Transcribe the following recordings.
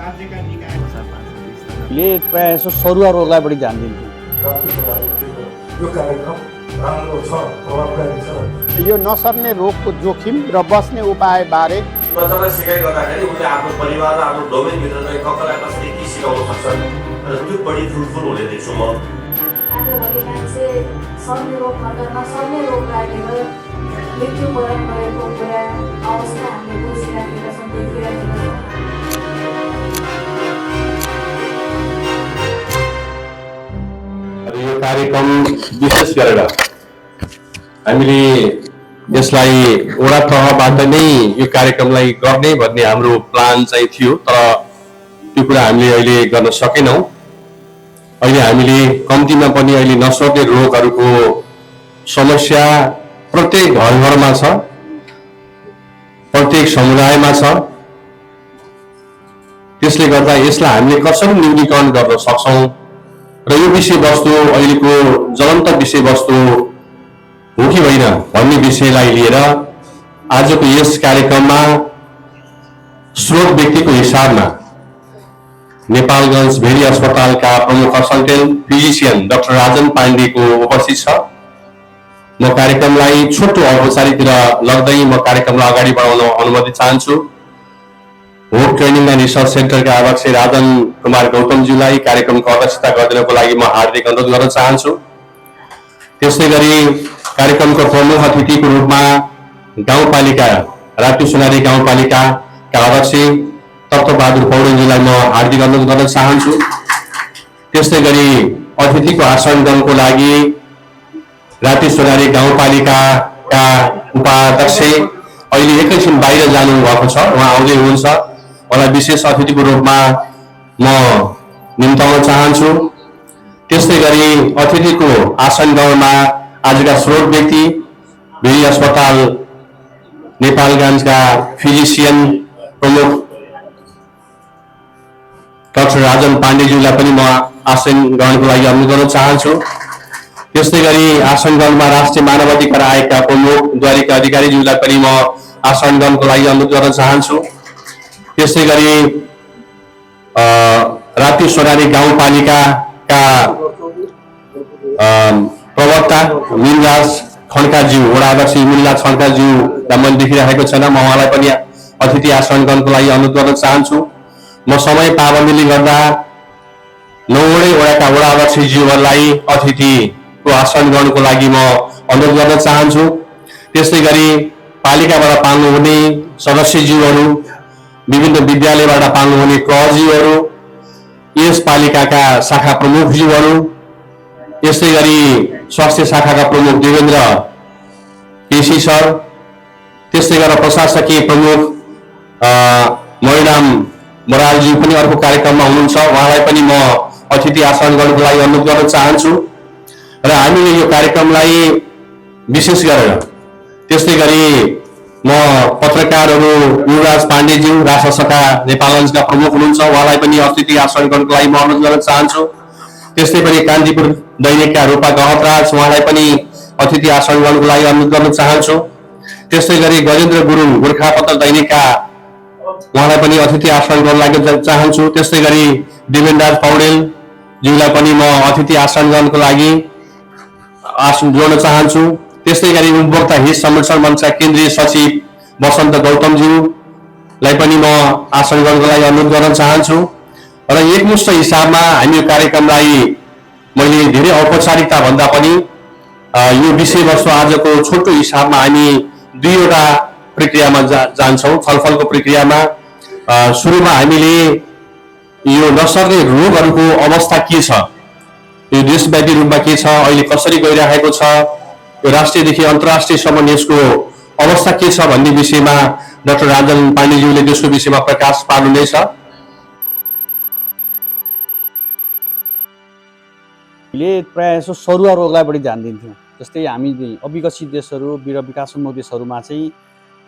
राज्यका निकाय ले प्रायः जसो सरुवा रोगलाई बढी ध्यान दिन्थ्यो। यो कार्यक्रम राम्रो छ, प्रभावकारी छ। यो नसर्ने रोगको जोखिम र बस्ने उपायबारे बच्चालाई सिकाइ गर्दाखेरि उनले आफ्नो परिवार र आफ्नो डोमेनभित्र चाहिँ कसलाई कसरी के सिकाउन सक्छन् र त्यो बढी फ्रुटफुल हुने देख्छु म। आजभोलि मान्छे सर्ने रोग भन्दा नसर्ने रोग लागेर मृत्युवरण गरेको कुरा अवस्था हामीले बुझिराखेका छौँ, देखिराखेका छौँ। यो कार्यक्रम विशेष गरेर हामीले यसलाई वडा तहबाट नै यो कार्यक्रमलाई गर्ने भन्ने हाम्रो प्लान चाहिँ थियो, तर त्यो कुरा हामीले अहिले गर्न सकेनौँ। अहिले हामीले कम्तीमा पनि अहिले नसर्ने रोगहरूको समस्या प्रत्येक घरमा छ, प्रत्येक समुदायमा छ। त्यसले गर्दा यसलाई हामीले कसरी न्यूनीकरण गर्न सक्छौँ र यो विषयवस्तु अहिलेको ज्वलन्त विषयवस्तु हो कि होइन भन्ने विषयलाई लिएर आजको यस कार्यक्रममा स्रोत व्यक्तिको हिसाबमा नेपालगञ्ज भेरी अस्पतालका प्रमुख कन्सल्टेन्ट फिजिसियन डाक्टर राजन पाण्डेको उपस्थित छ। म कार्यक्रमलाई छोटो औपचारिकतिर लग्दै म कार्यक्रमलाई अगाडि बढाउन अनुमति चाहन्छु। होप ट्रेनिङ एन्ड रिसर्च सेन्टरका अध्यक्ष राजन कुमार गौतमज्यूलाई कार्यक्रमको अध्यक्षता गरिदिनको लागि म हार्दिक अनुरोध गर्न चाहन्छु। त्यस्तै गरी कार्यक्रमको प्रमुख अतिथिको रूपमा गाउँपालिका राप्ती सोनारी गाउँपालिकाका अध्यक्ष तत्त्वबहादुर पौडेलज्यूलाई म हार्दिक अनुरोध गर्न चाहन्छु। त्यस्तै गरी अतिथिको आसन ग्रहणको लागि राप्ती सोनारी गाउँपालिकाका उपाध्यक्ष अहिले एकैछिन बाहिर जानुभएको छ, उहाँ आउँदै हुनुहुन्छ, उहाँलाई विशेष अतिथिको रूपमा म निम्ताउन चाहन्छु। त्यस्तै गरी अतिथिको आसन ग्रहणमा आजका स्रोत व्यक्ति भेरी अस्पताल नेपालगञ्जका फिजिसियन प्रमुख डाक्टर राजन पाण्डेज्यूलाई पनि म आसन ग्रहणको लागि अनुरोध गर्न चाहन्छु। त्यस्तै गरी आसन ग्रहणमा राष्ट्रिय मानव अधिकार आयोगका प्रमुख द्वारिका अधिकारीज्यूलाई पनि म आसन ग्रहणको लागि अनुरोध गर्न चाहन्छु। त्यस्तै गरी राप्ती सोनारी गाउँपालिकाका प्रवक्ता मिनराज खड्काज्यू, वडा अध्यक्ष मिनराज खड्काज्यूलाई मैले देखिरहेको छैन, म उहाँलाई पनि अतिथि आसन ग्रहणको लागि अनुरोध गर्न चाहन्छु। म समय पाबन्दीले गर्दा 9वटै वडाका वडा अध्यक्षज्यूहरूलाई अतिथिको आसन ग्रहणको लागि म अनुरोध गर्न चाहन्छु। त्यस्तै गरी पालिकाबाट पाल्नुहुने सदस्यज्यूहरू, विभिन्न विद्यालयबाट पाल्नुहुने प्रहरीज्यूहरू, यस पालिकाका शाखा प्रमुखज्यूहरू, यस्तै गरी स्वास्थ्य शाखाका प्रमुख देवेन्द्र केसी सर, त्यस्तै गरेर प्रशासकीय प्रमुख मरिराम बरालज्यू पनि अर्को कार्यक्रममा हुनुहुन्छ, उहाँलाई पनि म अतिथि आसन ग्रहणको लागि अनुरोध गर्न चाहन्छु। र हामीले यो कार्यक्रमलाई विशेष गरेर त्यस्तै गरी म पत्रकारहरू युवराज पाण्डेज्यू राष्ट्रसभा नेपालगञ्जका प्रमुख हुनुहुन्छ, उहाँलाई पनि अतिथि आसन ग्रहणको लागि म अनुरोध गर्न चाहन्छु। त्यस्तै गरी कान्तिपुर दैनिकका रूपा गहतराज, उहाँलाई पनि अतिथि आसन ग्रहणको लागि अनुरोध गर्न चाहन्छु। त्यस्तै गरी गजेन्द्र गुरुङ गोर्खापत्र दैनिकका, उहाँलाई पनि अतिथि आसन ग्रहण लागि चाहन्छु। त्यस्तै गरी देवेन्द्रराज पौडेलज्यूलाई पनि म अतिथि आसन ग्रहणको लागि आसन जोड्न चाहन्छु। त्यस्तै गरी उपभोक्ता हित संरक्षण मञ्चका केन्द्रीय सचिव वसन्त गौतमज्यूलाई पनि म आसन ग्रहणको लागि अनुरोध गर्न चाहन्छु। र एकमुष्ट हिसाबमा हामी यो कार्यक्रमलाई मैले धेरै औपचारिकता भन्दा पनि यो विषयवस्तु आजको छोटो हिसाबमा हामी दुईवटा प्रक्रियामा जान्छौँ। छलफलको प्रक्रियामा सुरुमा हामीले यो नसर्ने रोगहरूको अवस्था के छ, यो देशव्यापी रूपमा के छ, अहिले कसरी गइरहेको छ, यो राष्ट्रियदेखि अन्तर्राष्ट्रियसम्म यसको अवस्था के छ भन्ने विषयमा डाक्टर राजन पाण्डेज्यूले त्यसको विषयमा प्रकाश पार्नुहुनेछ। ले प्रायः जसो सरुवा रोगलाई बढी ध्यान दिन्थ्यौँ। जस्तै हामी अविकसित देशहरू विकासोन्मुख देशहरूमा चाहिँ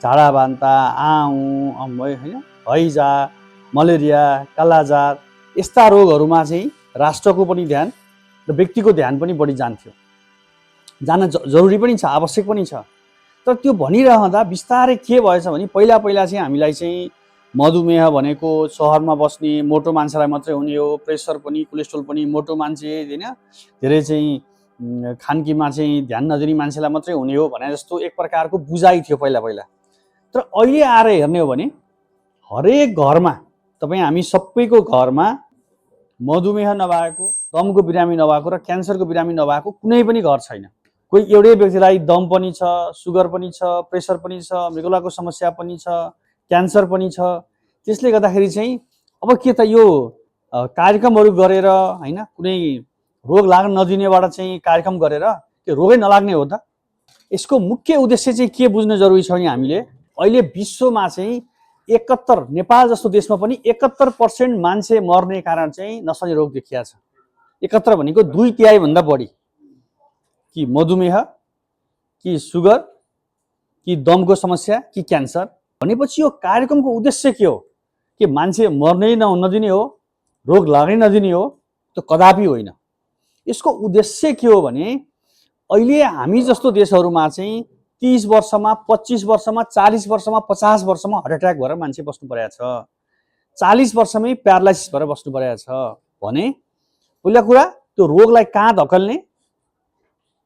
झाडा बान्ता, आउँ, होइन, हैजा, मलेरिया, कालाजार यस्ता रोगहरूमा चाहिँ राष्ट्रको पनि ध्यान र व्यक्तिको ध्यान पनि बढी जान जरुरी पनि छ, आवश्यक पनि छ। तर त्यो भनिरहँदा बिस्तारै के भएछ भने पहिला चाहिँ हामीलाई चाहिँ मधुमेह भनेको सहरमा बस्ने मोटो मान्छेलाई मात्रै हुने हो, प्रेसर पनि कोलेस्ट्रोल पनि मोटो मान्छे होइन धेरै चाहिँ खानकीमा चाहिँ ध्यान नदिने मान्छेलाई मात्रै हुने हो भने जस्तो एक प्रकारको बुझाइ थियो पहिला पहिला। तर अहिले आएर हेर्ने हो भने हरेक घरमा तपाईँ हामी सबैको घरमा मधुमेह नभएको, दमको बिरामी नभएको र क्यान्सरको बिरामी नभएको कुनै पनि घर छैन। कोही एउटै व्यक्तिलाई दम पनि छ, सुगर पनि छ, प्रेसर पनि छ, मृगौलाको समस्या पनि छ, क्यान्सर पनि छ। त्यसले गर्दाखेरि चाहिँ अब के त यो कार्यक्रमहरू गरेर होइन कुनै रोग लाग्न नदिनेबाट चाहिँ कार्यक्रम गरेर त्यो रोगै नलाग्ने हो त? यसको मुख्य उद्देश्य चाहिँ के बुझ्न जरुरी छ भने हामीले अहिले विश्वमा चाहिँ 71 नेपाल जस्तो देशमा पनि 71% मान्छे मर्ने कारण चाहिँ नसनी रोग देखिया छ। 71 भनेको 2/3 भन्दा बढी। कि मधुमेह, कि सुगर, कि दमको समस्या, कि क्यान्सर। भनेपछि यो कार्यक्रमको उद्देश्य के हो? कि मान्छे मर्नै नदिने हो, रोग लाग्नै नदिने हो? त्यो कदापि होइन। यसको उद्देश्य के हो भने अहिले हामी जस्तो देशहरूमा चाहिँ 30 वर्षमा, 25 वर्षमा, 40 वर्षमा, 50 वर्षमा हार्ट एट्याक भएर मान्छे बस्नु परेको छ। 40 वर्षमै प्यारालाइसिस भएर बस्नु परेको छ भने पहिला कुरा त्यो रोगलाई कहाँ धकेल्ने?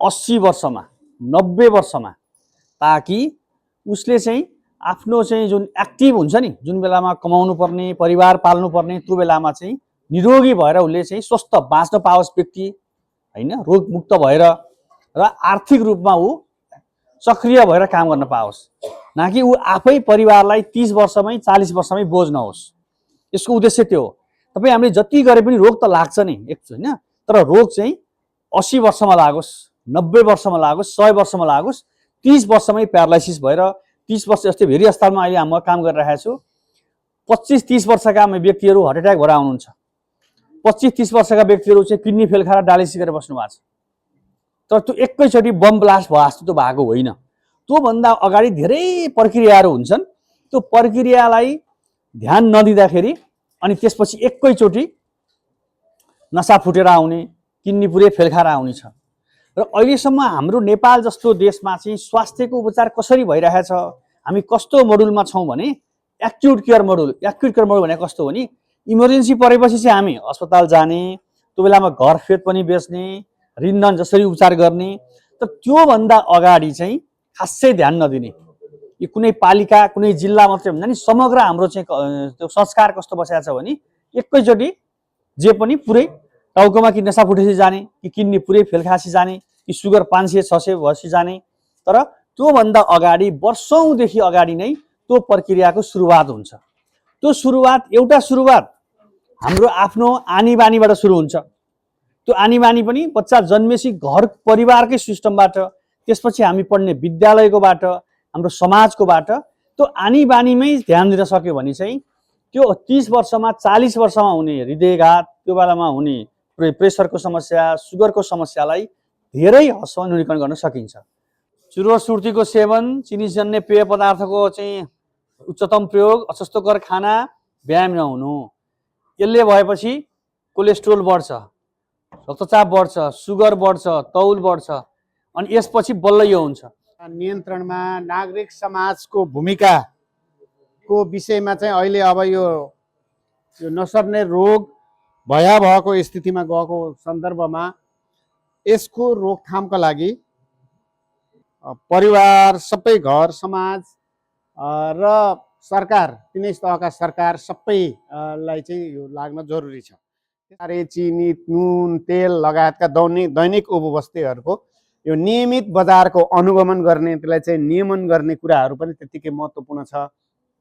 80 वर्षमा, 90 वर्षमा, ताकि उसले चाहिँ आफ्नो चाहिँ जुन एक्टिभ हुन्छ नि, जुन बेलामा कमाउनु पर्ने, परिवार पाल्नु पर्ने, त्यो बेलामा चाहिँ निरोगी भएर उसले चाहिँ स्वस्थ बाँच्न पाओस् व्यक्ति होइन, रोगमुक्त भएर र आर्थिक रूपमा ऊ सक्रिय भएर काम गर्न पाओस्, न कि ऊ आफै परिवारलाई 30 वर्षमै 40 वर्षमै बोझ नहोस्। यसको उद्देश्य त्यो हो। तपाईँ हामीले जति गरे पनि रोग त लाग्छ नि एक होइन, तर रोग चाहिँ 80 वर्षमा लागोस्, 90 वर्षमा लागोस्, 100 वर्षमा लागोस्, 30 वर्षमै प्यारालाइसिस भएर 30 वर्ष जस्तै भेरी अस्पतालमा अहिले म काम गरिरहेको छु। 25-30 वर्षका व्यक्तिहरू हार्ट एट्याक भएर आउनुहुन्छ। 25-30 वर्षका व्यक्तिहरू चाहिँ किडनी फेल खाएर डायलिसिस गरेर बस्नु भएको छ। तर त्यो एकैचोटि बम ब्लास्ट भयो जस्तो त्यो भएको होइन। त्योभन्दा अगाडि धेरै प्रक्रियाहरू हुन्छन्। त्यो प्रक्रियालाई ध्यान नदिँदाखेरि अनि त्यसपछि एकैचोटि नसा फुटेर आउने, किडनी पुरै फेल खाएर आउने छ। र अहिलेसम्म हाम्रो नेपाल जस्तो देशमा चाहिँ स्वास्थ्यको उपचार कसरी भइरहेछ? हामी कस्तो मोडुलमा छौँ भने acute care module. Acute care module भनेको कस्तो हो भने इमर्जेन्सी परेपछि चाहिँ हामी अस्पताल जाने, त्यो बेलामा घर फेद पनि बेच्ने, ऋण जसरी उपचार गर्ने। तर त्योभन्दा अगाडि चाहिँ खासै ध्यान नदिने। यो कुनै पालिका, कुनै जिल्ला मात्रै भन्दा नि समग्र हाम्रो चाहिँ त्यो संस्कार कस्तो बसेको छ भने एकैचोटि जे पनि पुरै टाउकोमा कि नसा फुटेपछि जाने, कि किडनी पुरै फेल खाएपछि जाने, कि सुगर 500-600 भएपछि जाने। तर त्योभन्दा अगाडि वर्षौँदेखि अगाडि नै त्यो प्रक्रियाको सुरुवात हुन्छ। त्यो सुरुवात हाम्रो आफ्नो आनी बानीबाट सुरु हुन्छ। त्यो आनी बानी पनि बच्चा जन्मेपछि घर परिवारकै सिस्टमबाट, त्यसपछि हामी पढ्ने विद्यालयकोबाट, हाम्रो समाजकोबाट त्यो आनी बानीमै ध्यान दिन सक्यो भने चाहिँ त्यो 30 वर्षमा 40 वर्षमा हुने हृदयघात, त्यो बेलामा हुने प्रेसरको समस्या, सुगरको समस्यालाई धेरै हदसम्म न्यूनीकरण गर्न सकिन्छ। चुरो सुर्तीको सेवन, चिनीजन्य पेय पदार्थको चाहिँ उच्चतम प्रयोग, अस्वास्थ्यकर खाना, व्यायाम नहुनु, यसले भएपछि कोलेस्ट्रोल बढ्छ, रक्तचाप बढ्छ, सुगर बढ्छ, तौल बढ्छ, अनि यसपछि बल्ल यो हुन्छ। नियन्त्रणमा नागरिक समाजको भूमिकाको विषयमा चाहिँ अहिले अब यो नसर्ने रोग भयावहको स्थितिमा गएको सन्दर्भमा यसको रोकथामका लागि परिवार, सबै घर समाज र सरकार, तिनै तहका सरकार सबैलाई चाहिँ यो लाग्न जरुरी छ। चिनी, नुन, तेल लगायतका दैनिक उपवस्तुहरूको यो नियमित बजारको अनुगमन गर्ने, त्यसलाई चाहिँ नियमन गर्ने कुराहरू पनि त्यतिकै महत्त्वपूर्ण छ।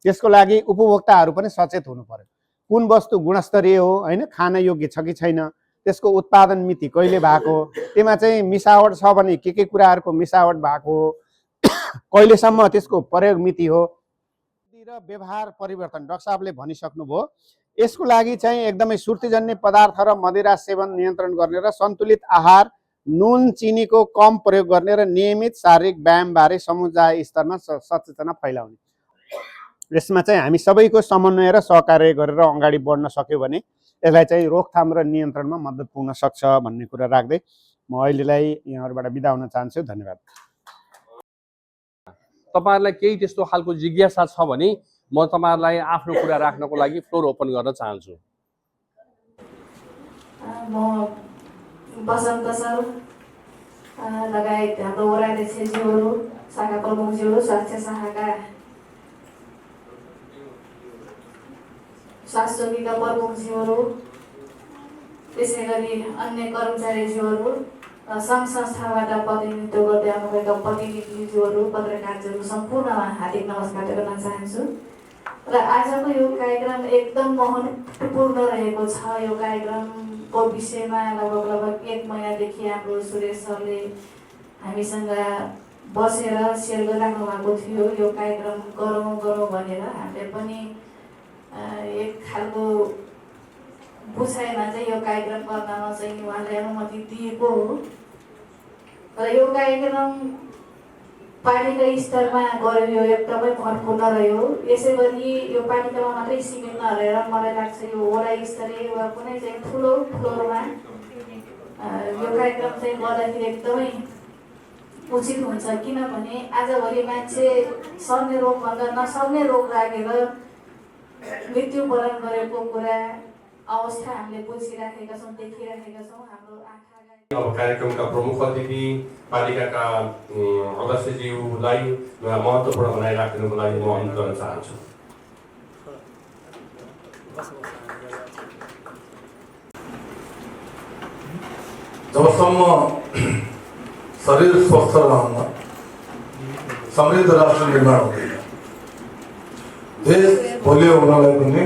त्यसको लागि उपभोक्ताहरू पनि सचेत हुनु पर्यो। कुन वस्तु गुणस्तरीय हो होइन, खान योग्य छ कि छैन, त्यसको उत्पादन मिति कहिले भएको, त्यसमा चाहिँ मिसावट छ भने के कुराहरूको मिसावट भएको, कहिलेसम्म त्यसको प्रयोग मिति हो र व्यवहार परिवर्तन डाक्टर साहबले भनिसक्नुभयो। यसको लागि चाहिँ एकदमै सुर्तीजन्य पदार्थ र मदिरा सेवन नियन्त्रण गर्ने र सन्तुलित आहार, नुन चिनीको कम प्रयोग गर्ने र नियमित शारीरिक व्यायामबारे समुदाय स्तरमा सचेतना फैलाउने। यसमा चाहिँ हामी सबैको समन्वय र सहकार्य गरेर अगाडि बढ्न सक्यो भने यसलाई चाहिँ रोकथाम र नियन्त्रणमा मद्दत पुग्न सक्छ भन्ने कुरा राख्दै म अहिलेलाई यहाँहरूबाट बिदा हुन चाहन्छु। धन्यवाद। तपाईहरुलाई केही त्यस्तो खालको जिज्ञासा छ भने म तपाईँहरूलाई आफ्नो कुरा राख्नको लागि फ्लोर ओपन गर्न चाहन्छु। म बसन्त सर लगायत हाम्रो वडा अध्यक्षज्यूहरू, शाखा प्रमुखज्यूहरू, स्वास्थ्य शाखाका स्वास्थ्य चौकीका प्रमुखज्यूहरू, त्यसै गरी अन्य कर्मचारीज्यूहरू, सङ्घ संस्थाबाट प्रतिनिधित्व गर्दै आउनुभएका प्रतिनिधिज्यूहरू, पत्रकारज्यूहरू सम्पूर्णमा हार्दिक नमस्कार गर्न चाहन्छु। र आजको यो कार्यक्रम एकदम महत्त्वपूर्ण रहेको छ। यो कार्यक्रमको विषयमा लगभग 1 महिनादेखि हाम्रो सुरेश सरले हामीसँग बसेर सेयर गरिराख्नु भएको थियो। यो कार्यक्रम गरौँ भनेर हामीले पनि एक खालको बुझाइमा चाहिँ यो कार्यक्रम गर्नमा चाहिँ उहाँले अनुमति दिएको हो। र यो कार्यक्रम पालिका स्तरमा गऱ्यो, यो एकदमै महत्त्वपूर्ण रह्यो। यसै गरी यो पालिकामा मात्रै सीमित नरहेर मलाई लाग्छ यो वडा स्तरीय वा कुनै चाहिँ ठुलो फ्लोरमा यो कार्यक्रम चाहिँ गर्दाखेरि एकदमै उचित हुन्छ। किनभने आजभोलि मान्छे सर्ने रोगभन्दा नसर्ने रोग लागेर मृत्युवरण गरेको कुरा अवस्था हामीले बुझिराखेका छौँ, देखिराखेका छौँ। हाम्रो आँखा अब कार्यक्रमका प्रमुख अतिथि पालिकाका अध्यक्षज्यूलाई महत्त्वपूर्ण बनाइराखिनुको लागि म अनुरोध गर्न चाहन्छु। जबसम्म शरीर स्वस्थ रहन्न समृद्ध राष्ट्र निर्माण हुँदैन। देश बलियो हुनलाई पनि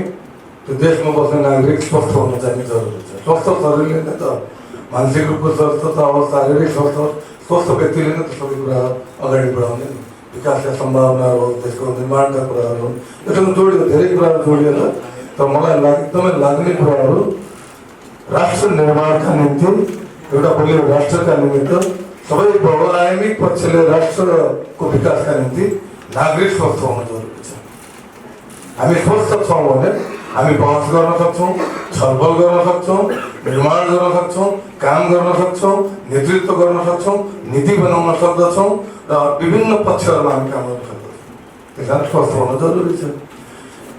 त्यो देशमा बस्ने नागरिक स्वस्थ हुन चाहिँ जरुरी छ। स्वस्थ शरीरले नै त मानसिक रूपको स्वस्थता अवस्था, शारीरिक स्वस्थ व्यक्तिले नै त सबै कुरा अगाडि बढाउने विकासका सम्भावनाहरू, देशको निर्माणका कुराहरू हुन्। यसमा जोडियो, धेरै कुराहरू जोडिएर। तर मलाई एकदमै लाग्ने कुराहरू राष्ट्र निर्माणका निम्ति, एउटा बलियो राष्ट्रका निमित्त, सबै बहुआयामिक पक्षले राष्ट्रको विकासका निम्ति नागरिक स्वस्थ हुन जरुरी छ। हामी स्वस्थ छौँ भने हामी बहस गर्न सक्छौँ, छलफल गर्न सक्छौँ, निर्माण गर्न सक्छौँ, काम गर्न सक्छौँ, नेतृत्व गर्न सक्छौँ, नीति बनाउन सक्दछौँ र विभिन्न पक्षहरूमा हामी काम गर्न सक्दछौँ। त्यस कारण स्वस्थ हुन जरुरी छ।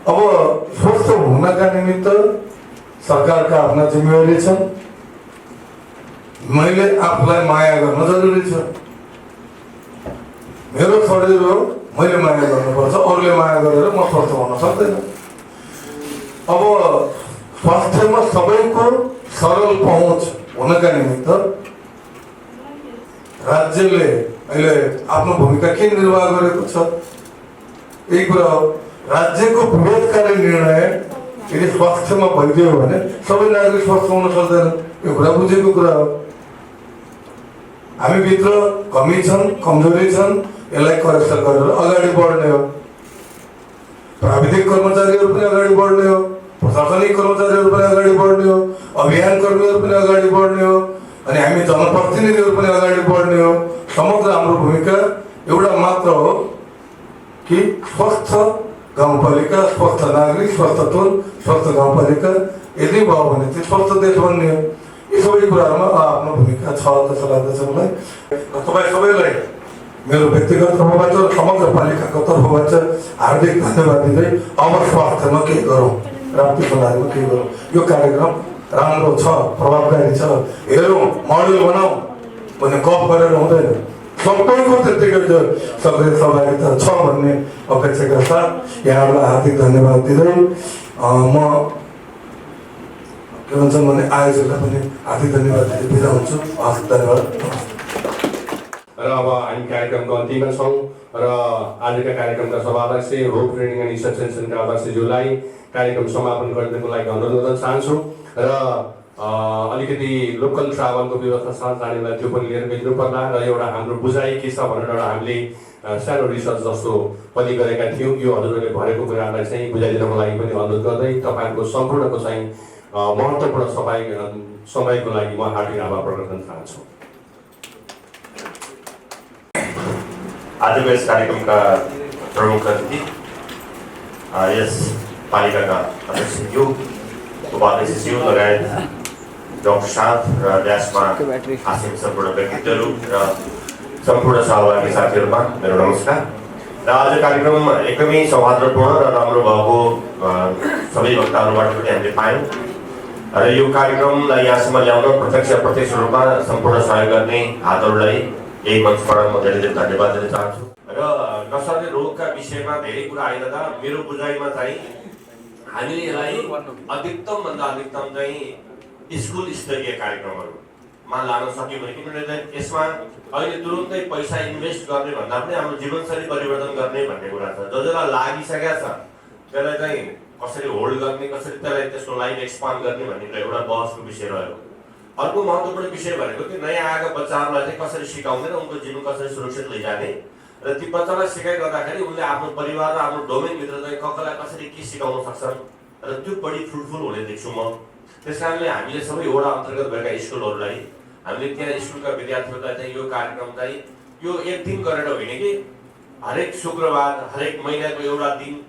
अब स्वस्थ हुनका निमित्त सरकारका आफ्ना जिम्मेवारी छन्। मैले आफूलाई माया गर्न जरुरी छ। मेरो शरीर हो, मैले माया गर्नुपर्छ। अरूले माया गरेर म स्वस्थ हुन सक्दैन। अब स्वास्थ्यमा सबैको सरल पहुँच हुनका निमित्त राज्यले अहिले आफ्नो भूमिका के निर्वाह गरेको छ? यही कुरा हो। राज्यको विवेककारी निर्णय यदि स्वास्थ्यमा भइदियो भने सबै नागरिक स्वस्थ हुन सक्दैन। यो कुरा बुझेको कुरा हो। हामीभित्र कमी छन्, कमजोरी छन्, यसलाई करेक्सन गरेर अगाडि बढ्ने हो। प्राविधिक कर्मचारीहरू पनि अगाडि बढ्ने हो, प्रशासनिक कर्मचारीहरू पनि अगाडि बढ्ने हो, अभियान कर्मीहरू पनि अगाडि बढ्ने हो, अनि हामी जनप्रतिनिधिहरू पनि अगाडि बढ्ने हो। समग्र हाम्रो भूमिका एउटा मात्र हो कि स्वस्थ गाउँपालिका, स्वस्थ नागरिक, स्वस्थ टोल, स्वस्थ गाउँपालिका यदि भयो भने चाहिँ स्वस्थ देश बन्ने हो। यी सबै कुराहरूमा आफ्नो भूमिका छ जस्तो लाग्दछ मलाई। तपाईँ सबैलाई मेरो व्यक्तिगत तर्फबाट र समग्र पालिकाको तर्फबाट हार्दिक धन्यवाद दिँदै अब स्वास्थ्यमा के गरौँ, राप्तीको लागेमा के गरौँ, यो कार्यक्रम राम्रो छ, प्रभावकारी छ, हेरौँ, मोडल बनाऊ भन्ने गफ गरेर हुँदैन। सबैको त्यत्तिकै सक्रिय सहभागिता छ भन्ने अपेक्षाका साथ यहाँहरूलाई हार्दिक धन्यवाद दिँदै म के भन्छन् भने आयोजकलाई पनि हार्दिक धन्यवाद दिँदै बिदा हुन्छु। हस्, धन्यवाद। र अब हामी कार्यक्रमको अन्तिममा छौँ र आजका कार्यक्रमका सभाध्यक्ष होप ट्रेनिङ एन्ड एसोसिएसनका अध्यक्षज्यूलाई कार्यक्रम समापन गरिदिनको लागि अनुरोध गर्न चाहन्छु। र अलिकति लोकल ट्राभलको व्यवस्था छ, जानेलाई त्यो पनि लिएर भेट्नु पर्ला। र एउटा हाम्रो बुझाइ के छ भनेर एउटा हामीले सानो रिसर्च जस्तो पनि गरेका थियौँ। यो हजुरहरूले भनेको कुरालाई चाहिँ बुझाइदिनको लागि पनि अनुरोध गर्दै तपाईँहरूको सम्पूर्णको चाहिँ महत्त्वपूर्ण समयको लागि म हार्दिक आभार प्रकट गर्न चाहन्छु। आजको यस कार्यक्रमका प्रमुख अतिथि, यस पालिकाका अध्यक्षज्यू, उपाध्यक्षज्यू लगायत डाक्टर साहब र ड्यासमा आसिम सम्पूर्ण व्यक्तित्वहरू र सम्पूर्ण सहभागी साथीहरूमा मेरो नमस्कार। र आज कार्यक्रम एकदमै सौहार्दपूर्ण र राम्रो भएको सबै वक्ताहरूबाट पनि हामीले पायौँ र यो कार्यक्रमलाई यहाँसम्म ल्याउन प्रत्यक्ष रूपमा सम्पूर्ण सहयोग गर्ने हातहरूलाई यही मञ्चबाट म धेरै धेरै धन्यवाद दिन चाहन्छु र नसर्ने रोगका विषयमा धेरै कुरा आइरहँदा मेरो बुझाइमा चाहिँ हामीले यसलाई अधिकतमभन्दा अधिकतम चाहिँ स्कुल स्तरीय कार्यक्रमहरूमा लान सक्यौँ भने किनभने यसमा अहिले तुरुन्तै पैसा इन्भेस्ट गर्ने भन्दा पनि हाम्रो जीवनशैली परिवर्तन गर्ने भन्ने कुरा छ जसलाई लागिसकेका छ त्यसलाई चाहिँ कसरी होल्ड गर्ने कसरी त्यसलाई त्यसको लाइफ एक्सपान्ड गर्ने भन्ने एउटा बहसको विषय रह्यो अर्को महत्त्वपूर्ण विषय भनेको त्यो नयाँ आएका बच्चाहरूलाई चाहिँ कसरी सिकाउने र उनको जीवन कसरी सुरक्षित लैजाने र ती बच्चालाई सिकाइरहँदाखेरि उनले आफ्नो परिवार र आफ्नो डोमेनभित्र चाहिँ कसलाई कसरी के सिकाउन सक्छन् र त्यो बढी फ्रुटफुल हुने देख्छु म त्यस कारणले हामीले सबै वडा अन्तर्गत भएका स्कुलहरूलाई हामीले त्यहाँ स्कुलका विद्यार्थीहरूलाई चाहिँ यो कार्यक्रम चाहिँ यो एक दिन गरेर होइन कि हरेक शुक्रबार हरेक महिनाको एउटा दिन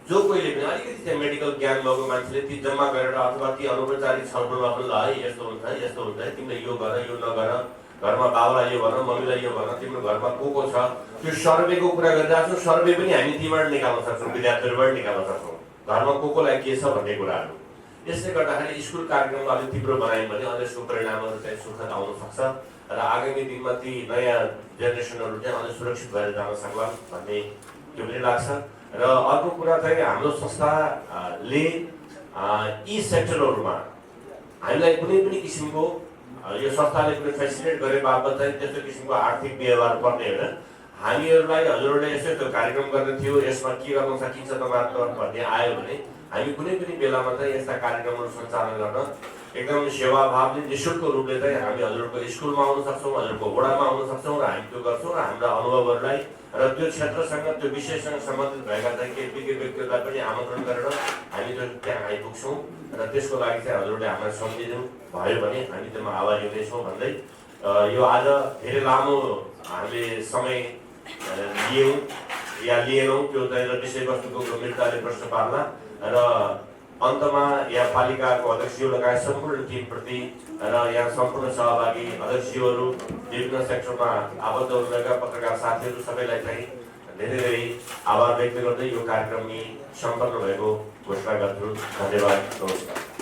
जो कोहीले पनि अलिकति चाहिँ मेडिकल ज्ञान भएको मान्छेले ती जम्मा गरेर अथवा ती अनौपचारिक छलफलमा पनि ल है यस्तो हुन्छ है तिमीले यो गर यो नगर घरमा बाबुलाई यो भन मम्मीलाई यो भन तिम्रो घरमा को छ त्यो सर्वेको कुरा गरिरहेको छौँ सर्वे पनि हामी तीबाट निकाल्न सक्छौँ विद्यार्थीहरूबाट निकाल्न सक्छौँ घरमा कोलाई के छ भन्ने कुराहरू यसले गर्दाखेरि स्कुल कार्यक्रमलाई अलिक तीव्र बनायौँ भने अझ यसको परिणामहरू चाहिँ सुखद आउन सक्छ र आगामी दिनमा ती नयाँ जेनेरेसनहरू चाहिँ अझ सुरक्षित भएर जान सक्ला भन्ने त्यो पनि लाग्छ र अर्को कुरा चाहिँ हाम्रो संस्थाले यी सेक्टरहरूमा हामीलाई कुनै पनि किसिमको यो संस्थाले कुनै फेसिलिटेट गरे बापत चाहिँ त्यस्तो किसिमको आर्थिक व्यवहार पर्ने होइन हामीहरूलाई हजुरहरूले यसो त्यो कार्यक्रम गर्ने थियो यसमा के गर्न सकिन्छ तपाईँहरू भन्ने आयो भने हामी कुनै पनि बेलामा चाहिँ यस्ता कार्यक्रमहरू सञ्चालन गर्न एकदम सेवाभावले निःशुल्क रूपले चाहिँ हामी हजुरको स्कुलमा आउन सक्छौँ हजुरको वडामा आउन सक्छौँ र हामी त्यो गर्छौँ र हाम्रा अनुभवहरूलाई र त्यो क्षेत्रसँग त्यो विषयसँग सम्बन्धित भएका चाहिँ केही विज्ञ व्यक्तिहरूलाई पनि आमन्त्रण गरेर हामी त्यो त्यहाँ आइपुग्छौँ र त्यसको लागि चाहिँ हजुरले हामीलाई सम्झिदिनु भयो भने हामी त्यसमा आभारी हुनेछौँ भन्दै यो आज धेरै लामो हामीले समय लियौँ या लिएनौँ त्यो चाहिँ विषयवस्तुको गम्भीरताले प्रश्न पार्ला र अन्तमा यहाँ पालिकाको अध्यक्षज्यू लगायत सम्पूर्ण टिमप्रति र यहाँ सम्पूर्ण सहभागी अध्यक्षज्यूहरू विभिन्न सेक्टरमा आबद्ध हुनुभएका पत्रकार साथीहरू सबैलाई चाहिँ धेरै धेरै आभार व्यक्त गर्दै यो कार्यक्रम सम्पन्न भएको घोषणा गर्छु धन्यवाद नमस्कार